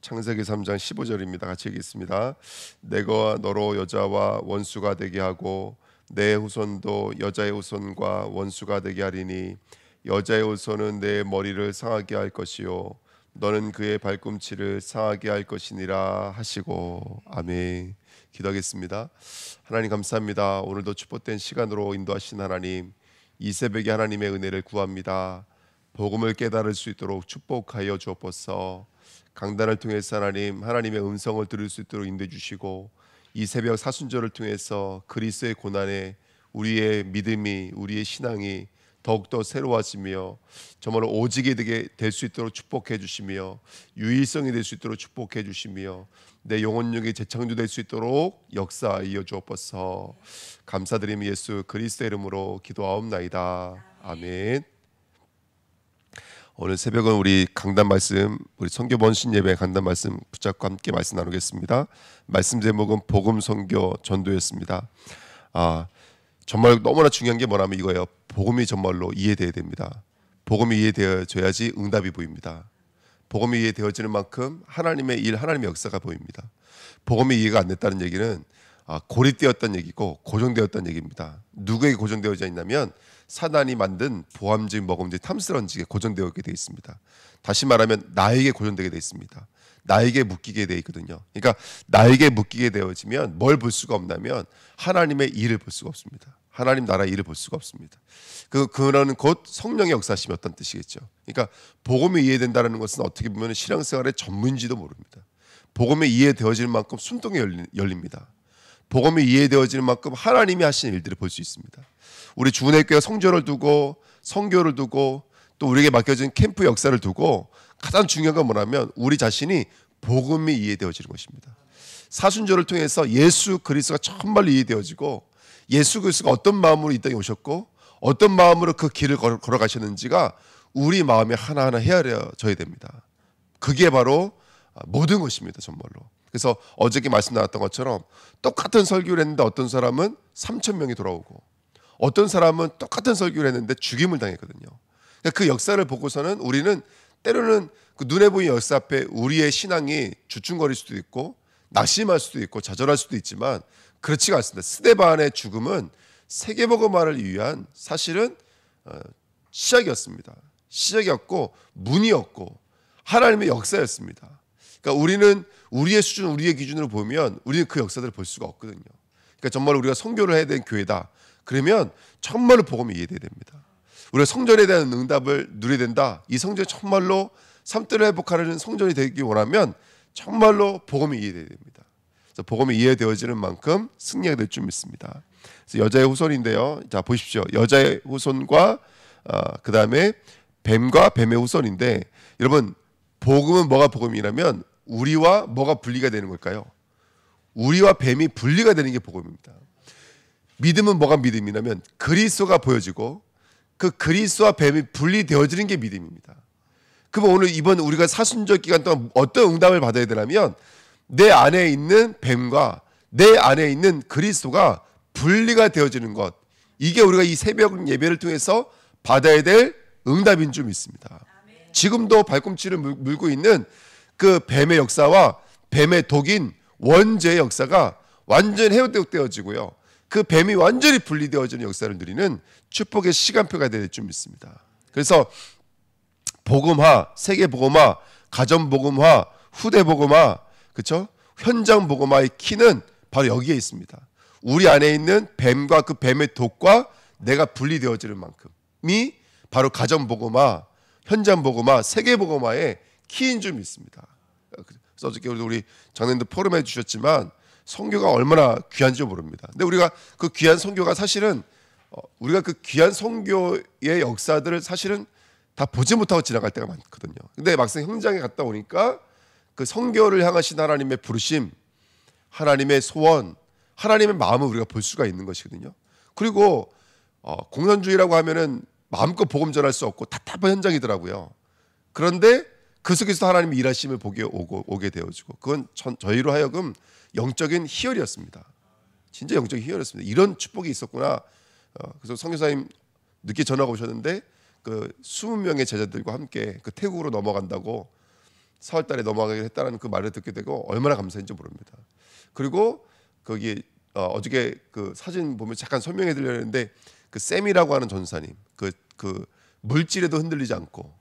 창세기 3장 15절입니다. 같이 읽겠습니다. 내가 너로 여자와 원수가 되게 하고 내 후손도 여자의 후손과 원수가 되게 하리니 여자의 후손은 내 머리를 상하게 할 것이요 너는 그의 발꿈치를 상하게 할 것이니라 하시고. 아멘. 기도하겠습니다. 하나님 감사합니다. 오늘도 축복된 시간으로 인도하신 하나님, 이 새벽에 하나님의 은혜를 구합니다. 복음을 깨달을 수 있도록 축복하여 주옵소서. 강단을 통해서 하나님의 음성을 들을 수 있도록 인도해 주시고, 이 새벽 사순절을 통해서 그리스도의 고난에 우리의 믿음이, 우리의 신앙이 더욱더 새로워지며 정말로 오직이 되게 될 수 있도록 축복해 주시며, 유일성이 될 수 있도록 축복해 주시며, 내 영혼력이 재창조될 수 있도록 역사하여 주옵소서. 감사드리며 예수 그리스도의 이름으로 기도하옵나이다. 아멘. 오늘 새벽은 우리 강단 말씀, 우리 선교 번신 예배 강단 말씀 붙잡고 함께 말씀 나누겠습니다. 말씀 제목은 복음 선교 전도였습니다. 정말 너무나 중요한 게 뭐냐면 이거예요. 복음이 정말로 이해돼야 됩니다. 복음이 이해되어져야지 응답이 보입니다. 복음이 이해되어지는 만큼 하나님의 일, 하나님의 역사가 보입니다. 복음이 이해가 안 됐다는 얘기는 고립되었다는 얘기고 고정되었다는 얘기입니다. 누구에게 고정되어져 있냐면 사단이 만든 보암직, 먹음직, 탐스러운 직에 고정되어 있게 되어 있습니다. 다시 말하면 나에게 고정되게 되어 있습니다. 나에게 묶이게 되어 있거든요. 그러니까 나에게 묶이게 되어지면 뭘 볼 수가 없냐면 하나님의 일을 볼 수가 없습니다. 하나님 나라의 일을 볼 수가 없습니다. 그거는 곧 성령의 역사심이었던 뜻이겠죠. 그러니까 복음이 이해된다는 것은 어떻게 보면 신앙생활의 전문인지도 모릅니다. 복음이 이해되어지는 만큼 순통이 열립니다. 복음이 이해되어지는 만큼 하나님이 하시는 일들을 볼 수 있습니다. 우리 주은혜교회가 성전을 두고 성교를 두고 또 우리에게 맡겨진 캠프 역사를 두고 가장 중요한 건 뭐냐면 우리 자신이 복음이 이해되어지는 것입니다. 사순절을 통해서 예수 그리스도가 정말로 이해되어지고 예수 그리스도가 어떤 마음으로 이 땅에 오셨고 어떤 마음으로 그 길을 걸어가셨는지가 우리 마음에 하나하나 헤아려져야 됩니다. 그게 바로 모든 것입니다. 정말로. 그래서 어저께 말씀 나왔던 것처럼 똑같은 설교를 했는데 어떤 사람은 3,000명이 돌아오고 어떤 사람은 똑같은 설교를 했는데 죽임을 당했거든요. 그러니까 그 역사를 보고서는 우리는 때로는 그 눈에 보이는 역사 앞에 우리의 신앙이 주춤거릴 수도 있고 낙심할 수도 있고 좌절할 수도 있지만 그렇지가 않습니다. 스데반의 죽음은 세계복음화를 위한 사실은 시작이었습니다. 시작이었고 문이었고 하나님의 역사였습니다. 그러니까 우리는 우리의 수준, 우리의 기준으로 보면 우리는 그 역사들을 볼 수가 없거든요. 그러니까 정말 우리가 선교를 해야 되는 교회다. 그러면 정말로 복음이 이해돼야 됩니다. 우리가 성전에 대한 응답을 누려야 된다. 이 성전이 정말로 삶들을 회복하려는 성전이 되기 원하면 정말로 복음이 이해돼야 됩니다. 그래서 복음이 이해되어지는 만큼 승리가 될 줄 믿습니다. 그래서 여자의 후손인데요. 자 보십시오. 여자의 후손과 그 다음에 뱀과 뱀의 후손인데 여러분 복음은 뭐가 복음이라면 우리와 뭐가 분리가 되는 걸까요? 우리와 뱀이 분리가 되는 게 복음입니다. 믿음은 뭐가 믿음이냐면 그리스도가 보여지고 그 그리스도와 뱀이 분리되어지는 게 믿음입니다. 그럼 오늘 이번 우리가 사순절 기간 동안 어떤 응답을 받아야 되냐면 내 안에 있는 뱀과 내 안에 있는 그리스도가 분리가 되어지는 것, 이게 우리가 이 새벽 예배를 통해서 받아야 될 응답인 줄 믿습니다. 지금도 발꿈치를 물고 있는 그 뱀의 역사와 뱀의 독인 원죄의 역사가 완전히 회복되어지고요. 그 뱀이 완전히 분리되어지는 역사를 누리는 축복의 시간표가 될 줄 믿습니다. 그래서 복음화, 세계복음화, 가정복음화, 후대복음화, 그렇죠? 현장복음화의 키는 바로 여기에 있습니다. 우리 안에 있는 뱀과 그 뱀의 독과 내가 분리되어지는 만큼이 바로 가정복음화, 현장복음화, 세계복음화의 키인 줄 믿습니다. 그래서 어저께 우리 장로님도 포럼해 주셨지만 선교가 얼마나 귀한지 모릅니다. 근데 우리가 그 귀한 선교가 사실은 우리가 그 귀한 선교의 역사들을 사실은 다 보지 못하고 지나갈 때가 많거든요. 근데 막상 현장에 갔다 오니까 그 선교를 향하신 하나님의 부르심, 하나님의 소원, 하나님의 마음을 우리가 볼 수가 있는 것이거든요. 그리고 공산주의라고 하면은 마음껏 복음 전할 수 없고 답답한 현장이더라고요. 그런데 그 속에서 하나님의 일하심을 오게 되어지고 그건 저희로 하여금 영적인 희열이었습니다. 진짜 영적인 희열이었습니다. 이런 축복이 있었구나. 그래서 선교사님 늦게 전화가 오셨는데 그 20명의 제자들과 함께 그 태국으로 넘어간다고 4월 달에 넘어가기로 했다는 그 말을 듣게 되고 얼마나 감사했는지 모릅니다. 그리고 거기 어저께 그 사진 보면 잠깐 설명해 드리려 했는데 그 샘이라고 하는 전사님 그 물질에도 흔들리지 않고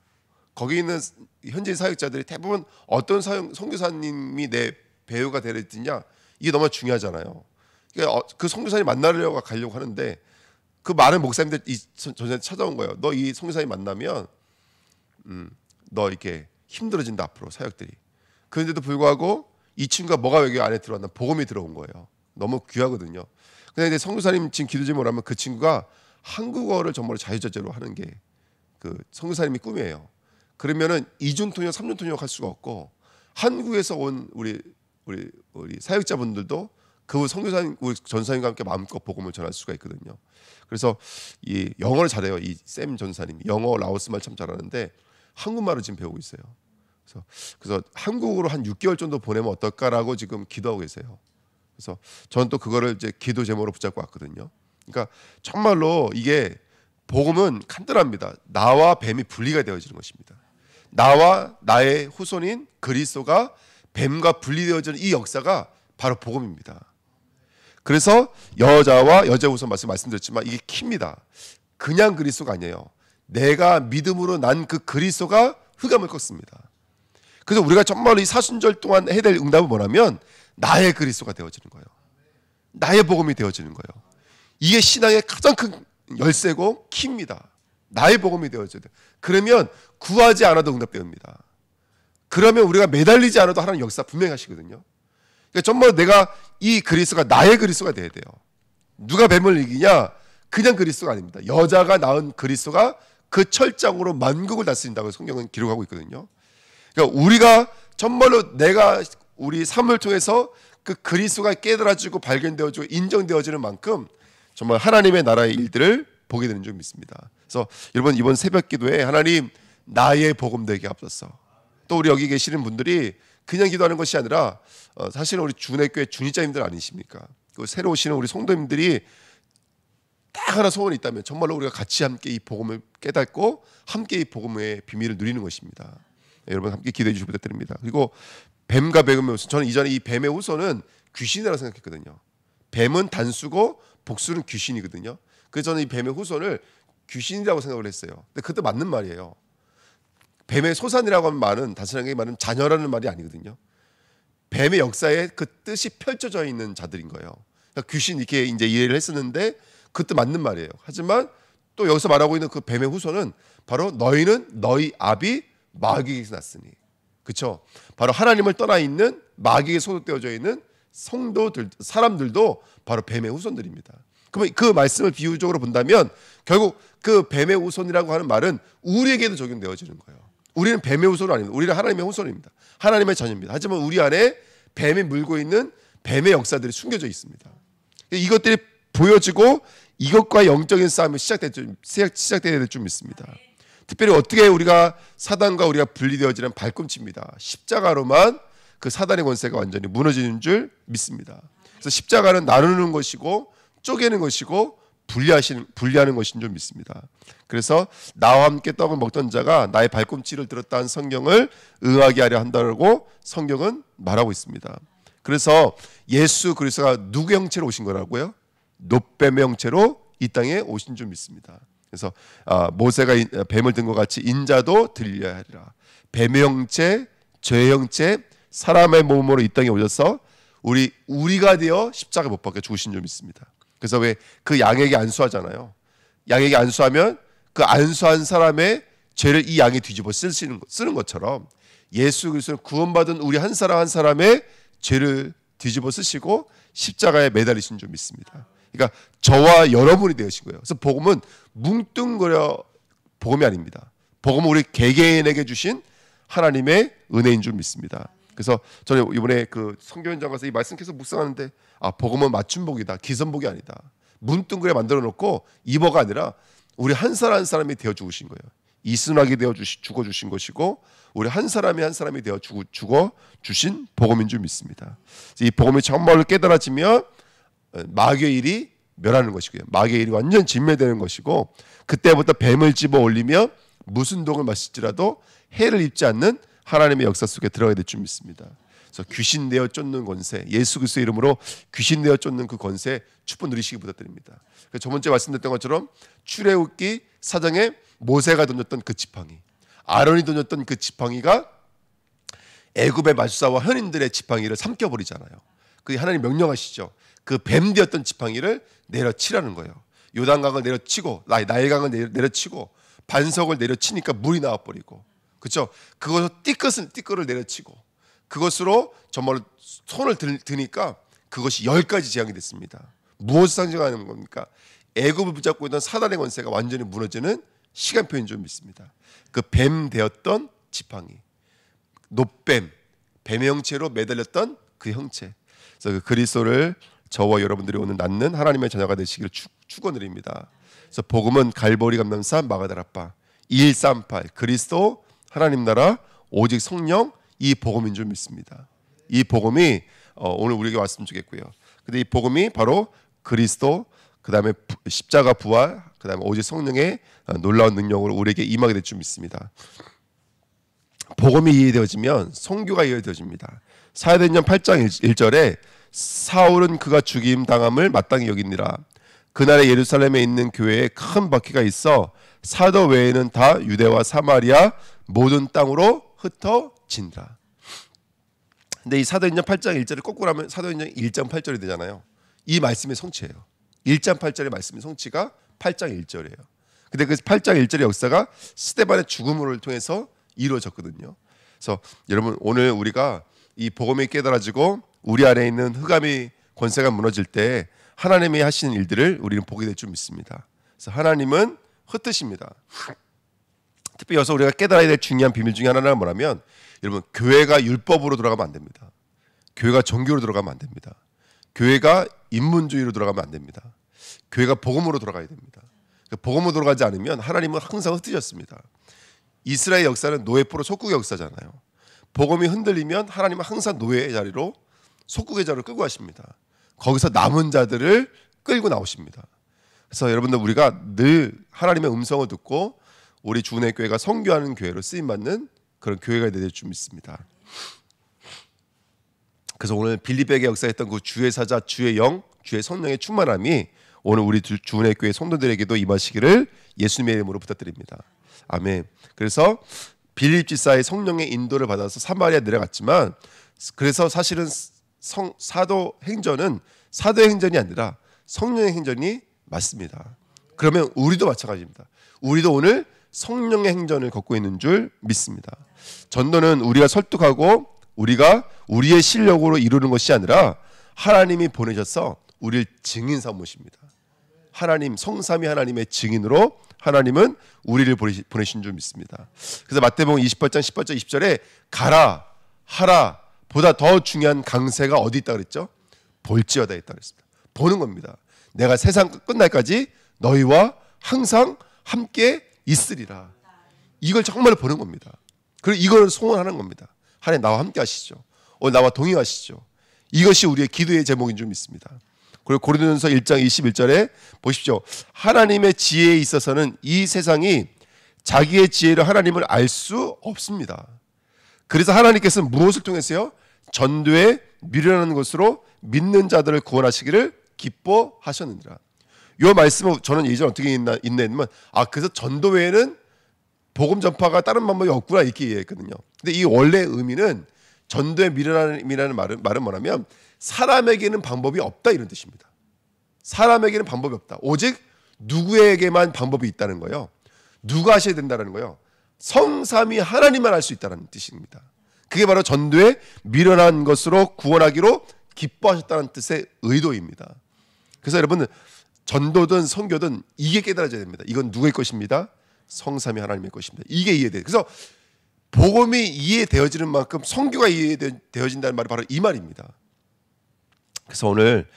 거기 있는 현지 사역자들이 대부분 어떤 선교사님이 내 배우가 되랬느냐 이게 너무 중요하잖아요. 그러니까 그 선교사님 만나려고 가려고 하는데 그 많은 목사님들 이 전사님 찾아온 거예요. 너 이 선교사님 만나면 너 이렇게 힘들어진다 앞으로 사역들이. 그런데도 불구하고 이 친구가 뭐가 여기 안에 들어왔나 복음이 들어온 거예요. 너무 귀하거든요. 근데 이제 선교사님 지금 기도 제목을 하면 그 친구가 한국어를 전문으로 자유자재로 하는 게 그 선교사님이 꿈이에요. 그러면은 이중 통역, 삼중 통역 할 수가 없고 한국에서 온 우리 사역자분들도 그 선교사님, 우리 전사님과 함께 마음껏 복음을 전할 수가 있거든요. 그래서 이 영어를 잘해요. 이 샘 전사님 영어 라오스 말 참 잘하는데 한국말을 지금 배우고 있어요. 그래서 한국으로 한 6개월 정도 보내면 어떨까라고 지금 기도하고 계세요. 그래서 저는 또 그거를 이제 기도 제목으로 붙잡고 왔거든요. 그러니까 정말로 이게 복음은 간단합니다. 나와 뱀이 분리가 되어지는 것입니다. 나와 나의 후손인 그리스도가 뱀과 분리되어지는 이 역사가 바로 복음입니다. 그래서 여자와 여자 후손 말씀드렸지만 이게 키입니다. 그냥 그리스도가 아니에요. 내가 믿음으로 난 그 그리스도가 흑암을 꺾습니다. 그래서 우리가 정말 이 사순절 동안 해야 될 응답은 뭐냐면 나의 그리스도가 되어지는 거예요. 나의 복음이 되어지는 거예요. 이게 신앙의 가장 큰 열쇠고 키입니다. 나의 복음이 되어져야 돼요. 그러면 구하지 않아도 응답됩니다. 그러면 우리가 매달리지 않아도 하나님 역사 분명히 하시거든요. 그러니까 정말 내가 이 그리스도가 나의 그리스도가 돼야 돼요. 누가 뱀을 이기냐? 그냥 그리스도가 아닙니다. 여자가 낳은 그리스도가 그 철장으로 만국을 다스린다고 성경은 기록하고 있거든요. 그러니까 우리가 정말로 내가 우리 삶을 통해서 그 그리스도가 깨달아지고 발견되어지고 인정되어지는 만큼 정말 하나님의 나라의 일들을 보게 되는 줄 믿습니다. 그래서 여러분 이번 새벽 기도에 하나님 나의 복음 되게 하옵소서. 또 우리 여기 계시는 분들이 그냥 기도하는 것이 아니라 사실은 우리 주내교회 중직자님들 아니십니까? 그 새로 오시는 우리 성도님들이 딱 하나 소원이 있다면 정말로 우리가 같이 함께 이 복음을 깨닫고 함께 이 복음의 비밀을 누리는 것입니다. 여러분 함께 기도해 주시기 부탁드립니다. 그리고 뱀과 뱀의 후손, 저는 이전에 이 뱀의 후손은 귀신이라고 생각했거든요. 뱀은 단수고 복수는 귀신이거든요. 그래서 저는 이 뱀의 후손을 귀신이라고 생각을 했어요. 근데 그것도 맞는 말이에요. 뱀의 소산이라고 하는 말은 단순하게 말하면 자녀라는 말이 아니거든요. 뱀의 역사에 그 뜻이 펼쳐져 있는 자들인 거예요. 그러니까 귀신 이렇게 이제 이해를 했었는데 그것도 맞는 말이에요. 하지만 또 여기서 말하고 있는 그 뱀의 후손은 바로 너희는 너희 아비 마귀에게서 났으니, 그렇죠? 바로 하나님을 떠나 있는 마귀에게 소속되어져 있는 성도들, 사람들도 바로 뱀의 후손들입니다. 그러면 그 말씀을 비유적으로 본다면 결국 그 뱀의 후손이라고 하는 말은 우리에게도 적용되어지는 거예요. 우리는 뱀의 후손은 아닙니다. 우리는 하나님의 후손입니다. 하나님의 자녀입니다. 하지만 우리 안에 뱀이 물고 있는 뱀의 역사들이 숨겨져 있습니다. 이것들이 보여지고 이것과 영적인 싸움이 시작되어야 될 줄 믿습니다. 특별히 어떻게 우리가 사단과 우리가 분리되어지는 발꿈치입니다. 십자가로만 그 사단의 권세가 완전히 무너지는 줄 믿습니다. 그래서 십자가는 나누는 것이고 쪼개는 것이고 분리하는 것인 줄 믿습니다. 그래서 나와 함께 떡을 먹던 자가 나의 발꿈치를 들었다는 성경을 응하게 하려 한다고 성경은 말하고 있습니다. 그래서 예수 그리스도가 누구 형체로 오신 거라고요? 놋뱀의 형체로 이 땅에 오신 줄 믿습니다. 그래서 모세가 뱀을 든 것 같이 인자도 들려야 하리라. 뱀의 형체, 죄의 형체, 사람의 몸으로 이 땅에 오셔서 우리가 되어 십자가 못 박혀 죽으신 줄 믿습니다. 그래서 왜 그 양에게 안수하잖아요. 양에게 안수하면 그 안수한 사람의 죄를 이 양이 뒤집어 쓰는 것처럼 예수 그리스도는 구원받은 우리 한 사람 한 사람의 죄를 뒤집어 쓰시고 십자가에 매달리신 줄 믿습니다. 그러니까 저와 여러분이 되신 거예요. 그래서 복음은 뭉뚱그려 복음이 아닙니다. 복음은 우리 개개인에게 주신 하나님의 은혜인 줄 믿습니다. 그래서 저는 이번에 그 성교현장 가서 이 말씀 계속 묵상하는데 복음은 맞춤복이다. 기선복이 아니다. 문둥그레 만들어 놓고 입어가 아니라 우리 한 사람 한 사람이 되어 죽으신 거예요. 이순하게 되어 죽어 주신 것이고 우리 한 사람이 한 사람이 되어 죽어 주신 복음인 줄 믿습니다. 이 복음이 정말로 깨달아지면 마귀의 일이 멸하는 것이고요. 마귀의 일이 완전 진멸되는 것이고 그때부터 뱀을 집어 올리며 무슨 독을 마실지라도 해를 입지 않는 하나님의 역사 속에 들어가게 될 줄 믿습니다. 그래서 귀신 내어 쫓는 권세, 예수 그리스도의 이름으로 귀신 내어 쫓는 그 권세 축복 누리시기 부탁드립니다. 저번주에 말씀드렸던 것처럼 출애굽기 4장에 모세가 던졌던 그 지팡이, 아론이 던졌던 그 지팡이가 애굽의 말수사와 현인들의 지팡이를 삼켜버리잖아요. 그게 하나님 명령하시죠. 그 뱀 되었던 지팡이를 내려치라는 거예요. 요단강을 내려치고 나일강을 내려치고 반석을 내려치니까 물이 나와버리고, 그렇죠? 그것으로 띠끌을 내려치고 그것으로 정말 손을 드니까 그것이 10가지 재앙이 됐습니다. 무엇을 상징하는 겁니까? 애굽을 붙잡고 있던 사단의 권세가 완전히 무너지는 시간표인 줄 믿습니다. 그 뱀 되었던 지팡이, 노뱀, 뱀의 형체로 매달렸던 그 형체. 그래서 그 그리스도를 저와 여러분들이 오늘 낳는 하나님의 자녀가 되시기를 축원드립니다. 그래서 복음은 갈보리 감람사 마가다라파 2138 그리스도 하나님 나라 오직 성령, 이 복음인 줄 믿습니다. 이 복음이 오늘 우리에게 왔으면 좋겠고요. 근데 이 복음이 바로 그리스도, 그 다음에 십자가 부활, 그 다음에 오직 성령의 놀라운 능력으로 우리에게 임하게 될 줄 믿습니다. 복음이 이해되어지면 선교가 이해되어집니다. 사도행전 8장 1절에 사울은 그가 죽임 당함을 마땅히 여기니라. 그날에 예루살렘에 있는 교회에 큰 박해가 있어 사도 외에는 다 유대와 사마리아 모든 땅으로 흩어진다. 근데 이 사도행전 8장 1절을 거꾸로 하면 사도행전 1장 8절이 되잖아요. 이 말씀의 성취예요. 1장 8절의 말씀의 성취가 8장 1절이에요. 근데 그 8장 1절의 역사가 스데반의 죽음을 통해서 이루어졌거든요. 그래서 여러분 오늘 우리가 이 복음이 깨달아지고 우리 안에 있는 흑암의 권세가 무너질 때 하나님이 하시는 일들을 우리는 보게 될 줄 믿습니다. 그래서 하나님은 흩으십니다. 특히 여기서 우리가 깨달아야 될 중요한 비밀 중에 하나는 뭐냐면, 여러분 교회가 율법으로 돌아가면 안 됩니다. 교회가 종교로 돌아가면 안 됩니다. 교회가 인문주의로 돌아가면 안 됩니다. 교회가 복음으로 돌아가야 됩니다. 복음으로 돌아가지 않으면 하나님은 항상 흩어졌습니다. 이스라엘 역사는 노예포로 속국의 역사잖아요. 복음이 흔들리면 하나님은 항상 노예의 자리로, 속국의 자리로 끌고 가십니다. 거기서 남은 자들을 끌고 나오십니다. 그래서 여러분들 우리가 늘 하나님의 음성을 듣고 우리 주은혜 교회가 선교하는 교회로 쓰임받는 그런 교회가 될 줄 믿습니다. 그래서 오늘 빌립에게 역사했던 그 주의 사자, 주의 영, 주의 성령의 충만함이 오늘 우리 주은혜 교회 성도들에게도 임하시기를 예수님의 이름으로 부탁드립니다. 아멘. 그래서 빌립 지사의 성령의 인도를 받아서 사마리아 내려갔지만, 그래서 사실은 사도행전은 사도의 행전이 아니라 성령의 행전이 맞습니다. 그러면 우리도 마찬가지입니다. 우리도 오늘 성령의 행전을 걷고 있는 줄 믿습니다. 전도는 우리가 설득하고 우리가 우리의 실력으로 이루는 것이 아니라 하나님이 보내셔서 우리를 증인 삼으십니다. 하나님, 성삼위 하나님의 증인으로 하나님은 우리를 보내신 줄 믿습니다. 그래서 마태복음 28장 18절 20절에 가라, 하라 보다 더 중요한 강세가 어디 있다 그랬죠? 볼지어다 있다 그랬습니다. 보는 겁니다. 내가 세상 끝날까지 너희와 항상 함께 있으리라. 이걸 정말 보는 겁니다. 그리고 이걸 소원하는 겁니다. 하나님 나와 함께 하시죠. 오늘 나와 동행하시죠. 이것이 우리의 기도의 제목인 줄 믿습니다. 그리고 고린도전서 1장 21절에 보십시오. 하나님의 지혜에 있어서는 이 세상이 자기의 지혜로 하나님을 알 수 없습니다. 그래서 하나님께서는 무엇을 통해서요? 전도에 미련한 것으로 믿는 자들을 구원하시기를 기뻐하셨느니라. 이 말씀은 저는 예전에 어떻게 인내했냐면, 그래서 전도 외에는 복음 전파가 다른 방법이 없구나 이렇게 이해했거든요. 근데 이 원래의 의미는 전도에 미련함이라는 말은 뭐냐면 사람에게는 방법이 없다 이런 뜻입니다. 사람에게는 방법이 없다. 오직 누구에게만 방법이 있다는 거예요. 누가 하셔야 된다는 거예요. 성삼위 하나님만 할 수 있다는 뜻입니다. 그게 바로 전도에 미련한 것으로 구원하기로 기뻐하셨다는 뜻의 의도입니다. 그래서 여러분 전도든 선교든 이게 깨달아져야 됩니다. 이건 누구의 것입니다? 성삼위 하나님의 것입니다. 이게 이해돼요. 그래서 복음이 이해되어지는 만큼 선교가 이해되어진다는 말이 바로 이 말입니다. 그래서 오늘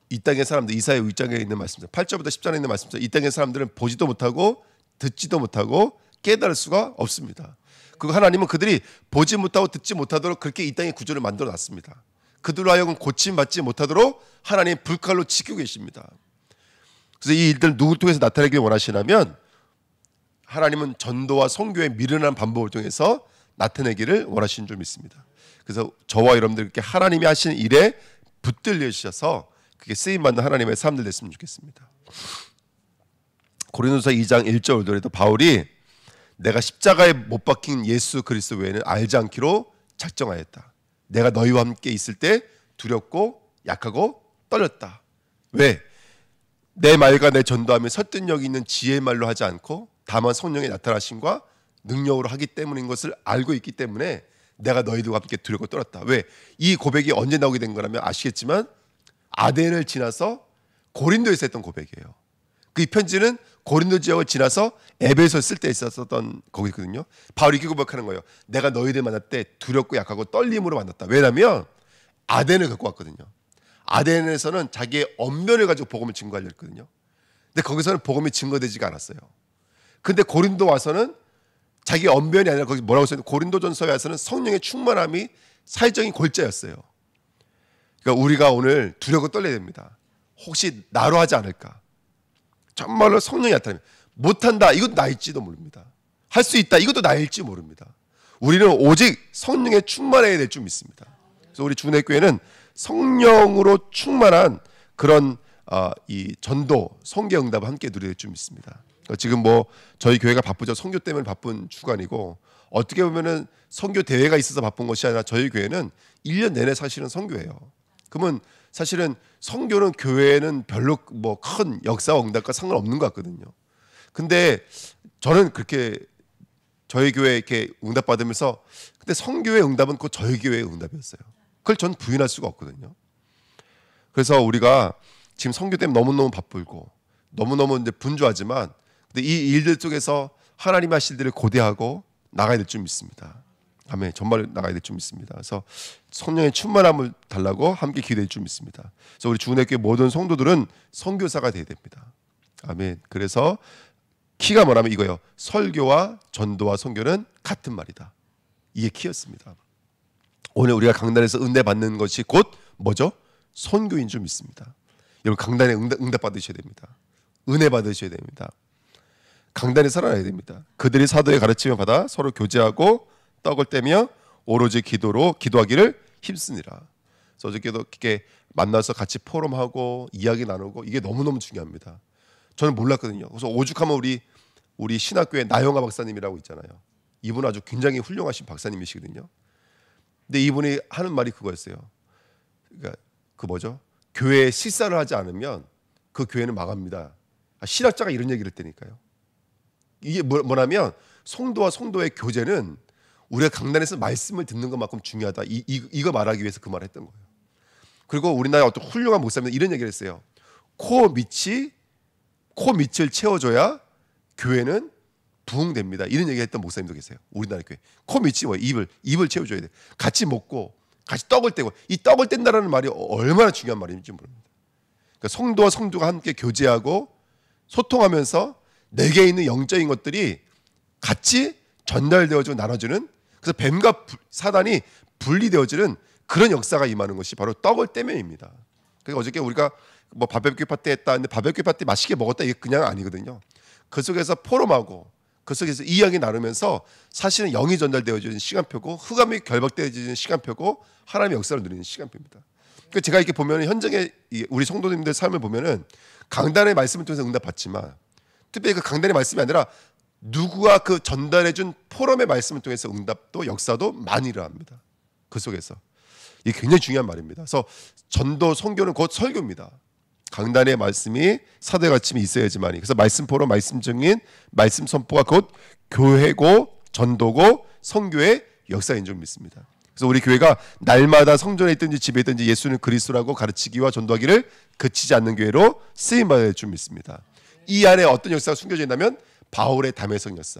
이 땅의 사람들, 이사야 6장에 있는 말씀들, 8절부터 10절에 있는 말씀들, 이 땅의 사람들은 보지도 못하고 듣지도 못하고 깨달을 수가 없습니다. 그리고 하나님은 그들이 보지 못하고 듣지 못하도록 그렇게 이 땅의 구조를 만들어 놨습니다. 그들로 하여금 고침받지 못하도록 하나님 불칼로 지키고 계십니다. 그래서 이 일들을 누구를 통해서 나타내길 원하시냐면 하나님은 전도와 선교의 미련한 반복을 통해서 나타내기를 원하시는 줄 믿습니다. 그래서 저와 여러분들 그렇게 하나님이 하시는 일에 붙들려 주셔서 그게 쓰임받는 하나님의 사람들 됐으면 좋겠습니다. 고린도서 2장 1절 5절에도 바울이 내가 십자가에 못 박힌 예수 그리스도 외에는 알지 않기로 작정하였다. 내가 너희와 함께 있을 때 두렵고 약하고 떨렸다. 왜? 내 말과 내 전도하며 설득력 있는 지혜의 말로 하지 않고 다만 성령의 나타나심과 능력으로 하기 때문인 것을 알고 있기 때문에 내가 너희들과 함께 두렵고 떨었다. 왜? 이 고백이 언제 나오게 된 거라면 아시겠지만 아덴을 지나서 고린도에서 했던 고백이에요. 그 편지는 고린도 지역을 지나서 에베소에 쓸 때 있었던 거기거든요. 바울이 이렇게 고백하는 거예요. 내가 너희들 만날 때 두렵고 약하고 떨림으로 만났다. 왜냐하면 아덴을 갖고 왔거든요. 아덴에서는 자기의 언변을 가지고 복음을 증거하려 했거든요. 근데 거기서는 복음이 증거되지가 않았어요. 근데 고린도 와서는 자기 언변이 아니라 거기 뭐라고 써있는 고린도전서에 와서는 성령의 충만함이 사회적인 골자였어요. 그러니까 우리가 오늘 두렵고 떨려야 됩니다. 혹시 나로 하지 않을까? 정말로 성령이 나타나면 못한다 이것도 나일지도 모릅니다. 할 수 있다 이것도 나일지 모릅니다. 우리는 오직 성령에 충만해야 될 줄 믿습니다. 그래서 우리 주내교회는 성령으로 충만한 그런 이 전도, 성교 응답을 함께 누려야 될 줄 믿습니다. 지금 뭐 저희 교회가 바쁘죠. 선교 때문에 바쁜 주간이고 어떻게 보면은 선교 대회가 있어서 바쁜 것이 아니라 저희 교회는 1년 내내 사실은 선교예요. 그러면 사실은 선교는 교회는 별로 뭐 큰 역사와 응답과 상관없는 것 같거든요. 근데 저는 그렇게 저희 교회에 이렇게 응답 받으면서 근데 선교의 응답은 곧 저희 교회의 응답이었어요. 그걸 전 부인할 수가 없거든요. 그래서 우리가 지금 선교 때문에 너무너무 바쁘고 너무너무 이제 분주하지만 근데 이 일들 속에서 하나님 하실 일을 고대하고 나가야 될 줄 믿습니다. 아멘. 정말 나가야 될 줄 믿습니다. 그래서 성령의 충만함을 달라고 함께 기도할 줄 믿습니다. 그래서 우리 주은혜교회 모든 성도들은 선교사가 되어야 됩니다. 아멘. 그래서 키가 뭐라면 이거예요. 설교와 전도와 선교는 같은 말이다. 이게 키였습니다. 오늘 우리가 강단에서 은혜 받는 것이 곧 뭐죠? 선교인 줄 믿습니다. 여러분 강단에 응답 받으셔야 됩니다. 은혜 받으셔야 됩니다. 강단에 살아야 됩니다. 그들이 사도의 가르침을 받아 서로 교제하고 떡을 떼며 오로지 기도로 기도하기를 힘쓰니라. 그래서 어저께도 이렇게 만나서 같이 포럼하고 이야기 나누고 이게 너무너무 중요합니다. 저는 몰랐거든요. 그래서 오죽하면 우리 신학교에 나영아 박사님이라고 있잖아요. 이분은 아주 굉장히 훌륭하신 박사님이시거든요. 근데 이분이 하는 말이 그거였어요. 그러니까 그 뭐죠? 교회에 실사를 하지 않으면 그 교회는 망합니다. 신학자가 이런 얘기를 했다니까요. 이게 뭐냐면 성도와 성도의 교제는 우리가 강단에서 말씀을 듣는 것만큼 중요하다. 이거 말하기 위해서 그 말을 했던 거예요. 그리고 우리나라의 어떤 훌륭한 목사님은 이런 얘기를 했어요. 코 밑을 채워줘야 교회는 부흥됩니다. 이런 얘기 했던 목사님도 계세요. 우리나라 교회. 코 밑이 뭐예요? 입을 채워줘야 돼. 같이 먹고 같이 떡을 떼고 이 떡을 뗀다라는 말이 얼마나 중요한 말인지 모릅니다. 그러니까 성도와 성도가 함께 교제하고 소통하면서 내게 있는 영적인 것들이 같이 전달되어지고 나눠주는 그래서 뱀과 사단이 분리되어지는 그런 역사가 임하는 것이 바로 떡을 떼면입니다. 그러니까 어저께 우리가 뭐 바베큐 파티 했다 했는데 바베큐 파티 맛있게 먹었다 이게 그냥 아니거든요. 그 속에서 포럼하고 그 속에서 이야기 나누면서 사실은 영이 전달되어지는 시간표고 흑암이 결박되어지는 시간표고 하나님의 역사를 누리는 시간표입니다. 그러니까 제가 이렇게 보면 현장에 우리 성도님들 삶을 보면은 강단의 말씀을 통해서 응답받지만 특별히 그 강단의 말씀이 아니라 누구와 그 전달해준 포럼의 말씀을 통해서 응답도 역사도 많이 일어납니다. 그 속에서 이게 굉장히 중요한 말입니다. 그래서 전도 선교는 곧 설교입니다. 강단의 말씀이 사도의 가르침이 있어야지만이 그래서 말씀 포럼 말씀 증인 말씀 선포가 곧 교회고 전도고 선교의 역사인 줄 믿습니다. 그래서 우리 교회가 날마다 성전에 있든지 집에 있든지 예수는 그리스도라고 가르치기와 전도하기를 그치지 않는 교회로 쓰임받을 줄 믿습니다. 이 안에 어떤 역사가 숨겨져 있냐면 바울의 다메섹 역사,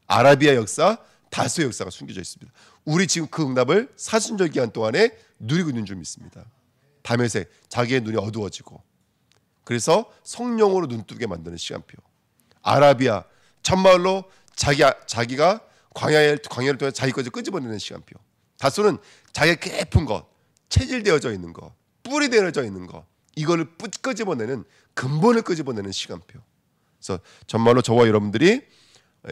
아라비아 역사, 다소의 역사가 숨겨져 있습니다. 우리 지금 그 응답을 사순절 기간 동안에 누리고 있는 줄 믿습니다. 다메섹, 자기의 눈이 어두워지고 그래서 성령으로 눈뜨게 만드는 시간표. 아라비아, 참말로 자기가 광야를 통해 자기 것을 끄집어내는 시간표. 다소는 자기가 깊은 것, 체질되어져 있는 것, 뿌리 되어져 있는 것 이거를 끄집어내는 근본을 끄집어내는 시간표. 그래서 정말로 저와 여러분들이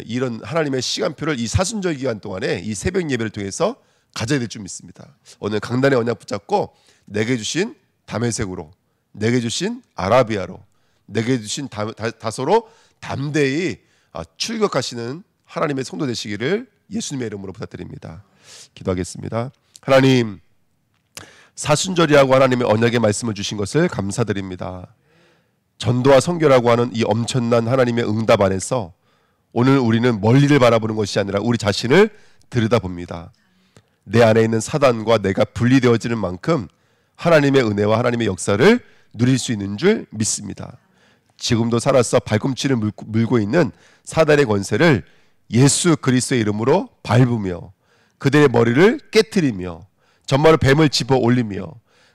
이런 하나님의 시간표를 이 사순절 기간 동안에 이 새벽 예배를 통해서 가져야 될 줄 믿습니다. 오늘 강단의 언약 붙잡고 내게 주신 다메섹으로, 내게 주신 아라비아로, 내게 주신 다소로 담대히 출격하시는 하나님의 성도 되시기를 예수님의 이름으로 부탁드립니다. 기도하겠습니다. 하나님, 사순절이라고 하나님의 언약의 말씀을 주신 것을 감사드립니다. 전도와 선교라고 하는 이 엄청난 하나님의 응답 안에서 오늘 우리는 멀리를 바라보는 것이 아니라 우리 자신을 들여다봅니다. 내 안에 있는 사단과 내가 분리되어지는 만큼 하나님의 은혜와 하나님의 역사를 누릴 수 있는 줄 믿습니다. 지금도 살아서 발꿈치를 물고 있는 사단의 권세를 예수 그리스도의 이름으로 밟으며 그들의 머리를 깨트리며 정말 뱀을 집어 올리며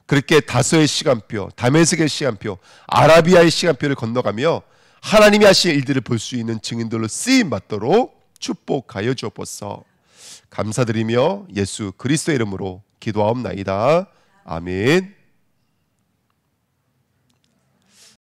그렇게 다소의 시간표, 다메섹의 시간표, 아라비아의 시간표를 건너가며 하나님이 하신 일들을 볼 수 있는 증인들로 쓰임 받도록 축복하여 주옵소서. 감사드리며 예수 그리스도의 이름으로 기도하옵나이다. 아멘.